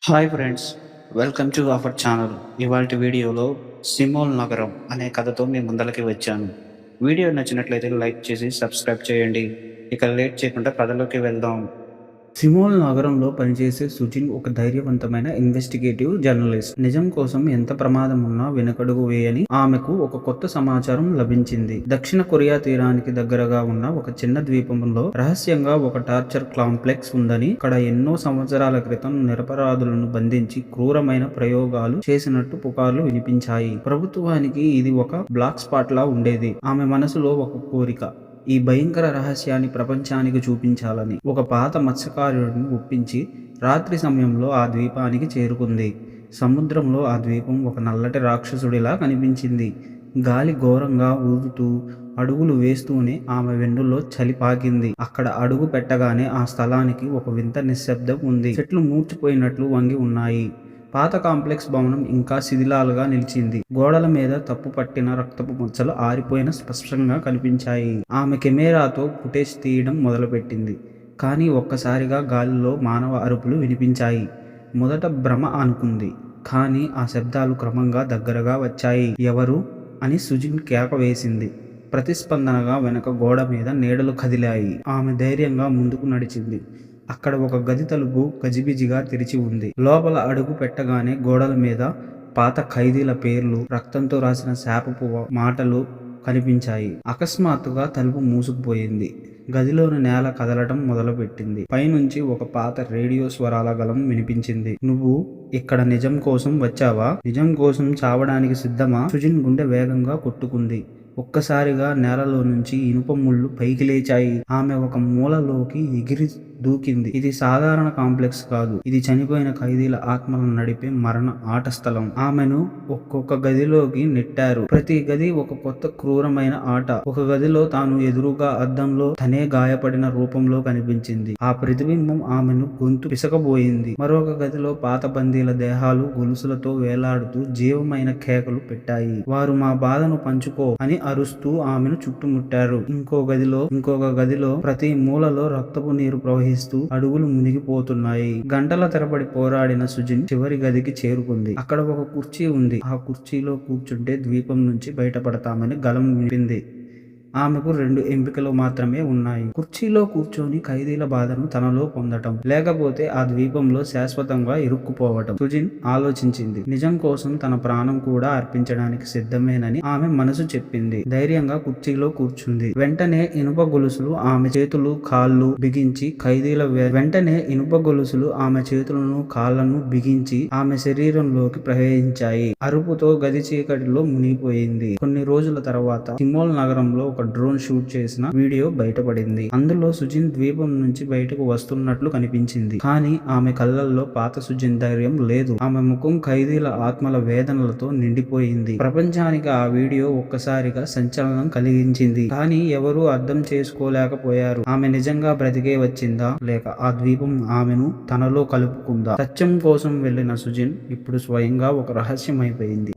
Hi friends, welcome to our channel. ఇవాల్టి వీడియోలో 'సిమోల్ నగరం' అనే కథతో మీ ముందలకి వచ్చాను. వీడియో నచ్చినట్లయితే లైక్ చేసి సబ్స్క్రైబ్ చేయండి. ఇక లేట్ చేయకుండా కథలోకి వెళ్దాం. సిమోల్ నగరంలో పనిచేసే సుజిన్ ఒక ధైర్యవంతమైన ఇన్వెస్టిగేటివ్ జర్నలిస్ట్. నిజం కోసం ఎంత ప్రమాదం ఉన్నా వెనుకడుగు వేయని ఆమెకు ఒక కొత్త సమాచారం లభించింది. దక్షిణ కొరియా తీరానికి దగ్గరగా ఉన్న ఒక చిన్న ద్వీపంలో రహస్యంగా ఒక టార్చర్ కాంప్లెక్స్ ఉందని, అక్కడ ఎన్నో సంవత్సరాల క్రితం నిరపరాధులను బంధించి క్రూరమైన ప్రయోగాలు చేసినట్టు పుకార్లు వినిపించాయి. ప్రభుత్వానికి ఇది ఒక బ్లాక్ స్పాట్ లా ఉండేది. ఆమె మనసులో ఒక కోరిక, ఈ భయంకర రహస్యాన్ని ప్రపంచానికి చూపించాలని. ఒక పాత మత్స్యకారుడిని ఒప్పించి రాత్రి సమయంలో ఆ ద్వీపానికి చేరుకుంది. సముద్రంలో ఆ ద్వీపం ఒక నల్లటి రాక్షసుడిలా కనిపించింది. గాలి ఘోరంగా ఊదుతూ అడుగులు వేస్తూనే ఆమె వెన్నులో చలి పాకింది. అక్కడ అడుగు పెట్టగానే ఆ స్థలానికి ఒక వింత నిశ్శబ్దం ఉంది. చెట్లు మూర్చిపోయినట్లు వంగి ఉన్నాయి. పాత కాంప్లెక్స్ భవనం ఇంకా శిథిలాలుగా నిలిచింది. గోడల మీద తప్పు పట్టిన రక్తపు మచ్చలు ఆరిపోయిన స్పష్టంగా కనిపించాయి. ఆమె కెమెరాతో ఫుటేజ్ తీయడం మొదలుపెట్టింది. కానీ ఒక్కసారిగా గాలిలో మానవ అరుపులు వినిపించాయి. మొదట భ్రమ అనుకుంది, కానీ ఆ శబ్దాలు క్రమంగా దగ్గరగా వచ్చాయి. ఎవరు అని సుజిన్ కేక వేసింది. ప్రతిస్పందనగా వెనక గోడ మీద నీడలు కదిలాయి. ఆమె ధైర్యంగా ముందుకు నడిచింది. అక్కడ ఒక గది తలుపు గజిబిజిగా తెరిచి ఉంది. లోపల అడుగు పెట్టగానే గోడల మీద పాత ఖైదీల పేర్లు, రక్తంతో రాసిన శాపపు మాటలు కనిపించాయి. అకస్మాత్తుగా తలుపు మూసుకుపోయింది. గదిలోని నేల కదలటం మొదలుపెట్టింది. పైనుంచి ఒక పాత రేడియో స్వరాల గలం వినిపించింది. నువ్వు ఇక్కడ నిజం కోసం వచ్చావా? నిజం కోసం చావడానికి సిద్ధమా? సుజిన్ గుండె వేగంగా కొట్టుకుంది. ఒక్కసారిగా నేలలో నుంచి ఇనుప ముళ్ళు పైకి లేచాయి. ఆమె ఒక మూలలోకి ఎగిరి దూకింది. ఇది సాధారణ కాంప్లెక్స్ కాదు, ఇది చనిపోయిన ఖైదీల ఆత్మలను నడిపే మరణ ఆట స్థలం. ఆమెను ఒక్కొక్క గదిలోకి నెట్టారు. ప్రతి గది ఒక కొత్త క్రూరమైన ఆట. ఒక గదిలో తాను ఎదురుగా అద్దంలో తనే గాయపడిన రూపంలో కనిపించింది. ఆ ప్రతిబింబం ఆమెను గొంతు పిసకబోయింది. మరొక గదిలో పాత బందీల దేహాలు గొలుసులతో వేలాడుతూ జీవమైన కేకలు పెట్టాయి. వారు మా బాధను పంచుకో అని అరుస్తూ ఆమెను చుట్టుముట్టారు. ఇంకొక గదిలో ప్రతి మూలలో రక్తపు నీరు ప్రవహిస్తూ అడుగులు మునిగిపోతున్నాయి. గంటల తరబడి పోరాడిన సుజిన్ చివరి గదికి చేరుకుంది. అక్కడ ఒక కుర్చీ ఉంది. ఆ కుర్చీలో కూర్చుంటే ద్వీపం నుంచి బయటపడతామని గళం వినిపింది. ఆమెకు 2 ఎంపికలు మాత్రమే ఉన్నాయి. కుర్చీలో కూర్చొని ఖైదీల బాధను తనలో పొందటం, లేకపోతే ఆ ద్వీపంలో శాశ్వతంగా ఇరుక్కుపోవటం. సుజిన్ ఆలోచించింది. నిజం కోసం తన ప్రాణం కూడా అర్పించడానికి సిద్ధమేనని ఆమె మనసు చెప్పింది. ధైర్యంగా కుర్చీలో కూర్చుంది. వెంటనే ఇనుప గొలుసులు ఆమె చేతులు కాళ్ళు బిగించి కాళ్లను బిగించి ఆమె శరీరంలోకి ప్రవేశించాయి. అరుపుతో గది చీకటిలో మునిగిపోయింది. కొన్ని రోజుల తర్వాత సిమోల్ నగరంలో ఒక డ్రోన్ షూట్ చేసిన వీడియో బయటపడింది. అందులో సుజిన్ ద్వీపం నుంచి బయటకు వస్తున్నట్లు కనిపించింది. కానీ ఆమె కళ్ళల్లో పాత సుజిన్ ధైర్యం లేదు. ఆమె ముఖం ఖైదీల ఆత్మల వేదనలతో నిండిపోయింది. ప్రపంచానికి ఆ వీడియో ఒక్కసారిగా సంచలనం కలిగించింది. కానీ ఎవరూ అర్థం చేసుకోలేకపోయారు. ఆమె నిజంగా బ్రతికే వచ్చిందా, లేక ఆ ద్వీపం ఆమెను తనలో కలుపుకుందా? సత్యం కోసం వెళ్లిన సుజిన్ ఇప్పుడు స్వయంగా ఒక రహస్యం అయిపోయింది.